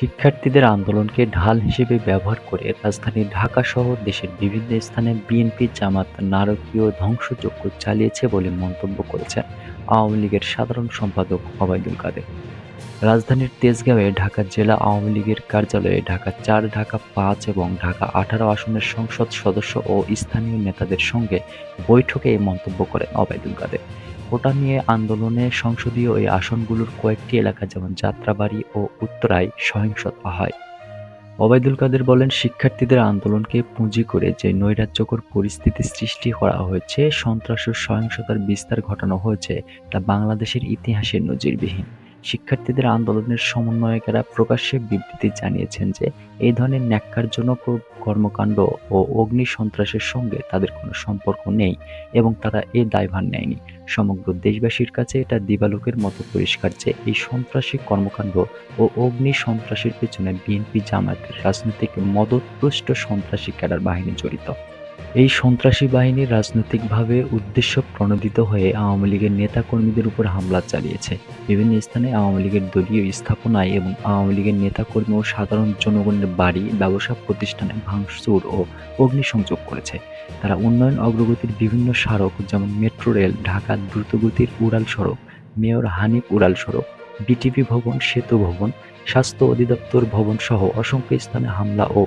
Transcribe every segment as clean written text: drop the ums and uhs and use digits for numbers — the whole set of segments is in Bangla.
শিক্ষার্থীদের আন্দোলনকে ঢাল হিসেবে ব্যবহার করে রাজধানী ঢাকাসহ দেশের বিভিন্ন স্থানে বিএনপি-জামাত নারকীয় ধ্বংসযজ্ঞ চালিয়েছে বলে মন্তব্য করেছেন আওয়ামী লীগের সাধারণ সম্পাদক ওবায়দুল কাদের। রাজধানীর তেজগাঁওয়ে ঢাকা জেলা আওয়ামী লীগের কার্যালয়ে ঢাকা-৪, ঢাকা-৫ এবং ঢাকা-১৮ আসনের সংসদ সদস্য ও স্থানীয় নেতাদের সঙ্গে বৈঠকে এ মন্তব্য করেন ওবায়দুল কাদের। কোটা নিয়ে আন্দোলনে সংসদীয় এই আসনগুলোর কয়েকটি এলাকা যেমন যাত্রাবাড়ী ও উত্তরায় সহিংসতা হয়। ওবায়দুল কাদের বলেন, শিক্ষার্থীদের আন্দোলনকে পুঁজি করে যে নৈরাজ্যকর পরিস্থিতি সৃষ্টি করা হয়েছে, সন্ত্রাস ও সহিংসতার বিস্তার ঘটানো হয়েছে, তা বাংলাদেশের ইতিহাসে নজিরবিহীন। শিক্ষার্থীদের আন্দোলনের সমন্বয়কেরা প্রকাশ্যে বিবৃতি জানিয়েছেন যে এই ধরনের ন্যাক্কারজনক কর্মকাণ্ড ও অগ্নিসন্ত্রাসের সঙ্গে তাদের কোনো সম্পর্ক নেই এবং তারা এ দায়ভার নেয়নি। সমগ্র দেশবাসীর কাছে এটা দিবালোকের মতো পরিষ্কার যে এই সন্ত্রাসী কর্মকাণ্ড ও অগ্নি-সন্ত্রাসের পেছনে বিএনপি-জামায়াতের রাজনৈতিক মদদপুষ্ট সন্ত্রাসী ক্যাডার বাহিনী জড়িত। এই সন্ত্রাসী বাহিনী রাজনৈতিকভাবে উদ্দেশ্যপ্রণোদিত হয়ে আওয়ামী লীগের নেতাকর্মীদের উপর হামলা চালিয়েছে। বিভিন্ন স্থানে আওয়ামী লীগের দলীয় স্থাপনায় এবং আওয়ামী লীগের নেতাকর্মী ও সাধারণ জনগণের বাড়ি, ব্যবসা প্রতিষ্ঠানে ভাঙচুর ও অগ্নিসংযোগ করেছে। তারা উন্নয়ন অগ্রগতির বিভিন্ন স্মারক যেমন মেট্রো রেল, ঢাকা দ্রুতগতির উড়াল সড়ক, মেয়র হানিফ উড়াল সড়ক, বিটিভি ভবন, সেতু ভবন, স্বাস্থ্য অধিদপ্তর ভবনসহ অসংখ্য স্থানে হামলা ও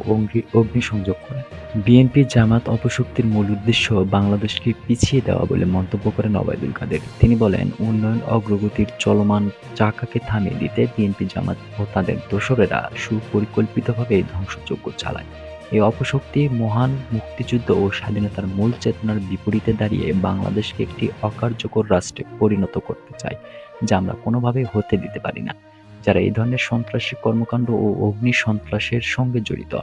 অগ্নিসংযোগ করে। বিএনপি-জামায়াত অপশক্তির মূল উদ্দেশ্য বাংলাদেশকে পিছিয়ে দেওয়া বলে মন্তব্য করেন ওবায়দুল কাদের। তিনি বলেন, উন্নয়ন অগ্রগতির চলমান চাকাকে থামিয়ে দিতে বিএনপি-জামায়াত ও তাদের দোসরেরা সুপরিকল্পিতভাবে এই ধ্বংসযজ্ঞ চালায়। এই অপশক্তি মহান মুক্তিযুদ্ধ ও স্বাধীনতার মূল চেতনার বিপরীতে দাঁড়িয়ে বাংলাদেশকে একটি অকার্যকর রাষ্ট্রে পরিণত করতে চায়, যা আমরা কোনোভাবেই হতে দিতে পারি না। যারা এই ধরনের সন্ত্রাসী কর্মকাণ্ড ও অগ্নিসন্ত্রাসের সঙ্গে জড়িত,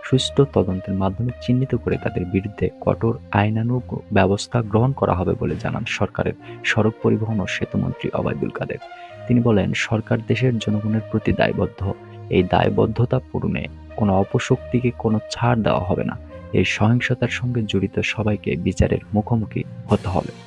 সুষ্ঠু তদন্তের মাধ্যমে চিহ্নিত করে তাদের বিরুদ্ধে কঠোর আইনানুগ ব্যবস্থা গ্রহণ করা হবে বলে জানান সরকারের সড়ক পরিবহন ও সেতুমন্ত্রী ওবায়দুল কাদের। তিনি বলেন, সরকার দেশের জনগণের প্রতি দায়বদ্ধ। এই দায়বদ্ধতা পূরণে কোনো অপশক্তিকে কোনো ছাড় দেওয়া হবে না। এই সহিংসতার সঙ্গে জড়িত সবাইকে বিচারের মুখোমুখি হতে হবে।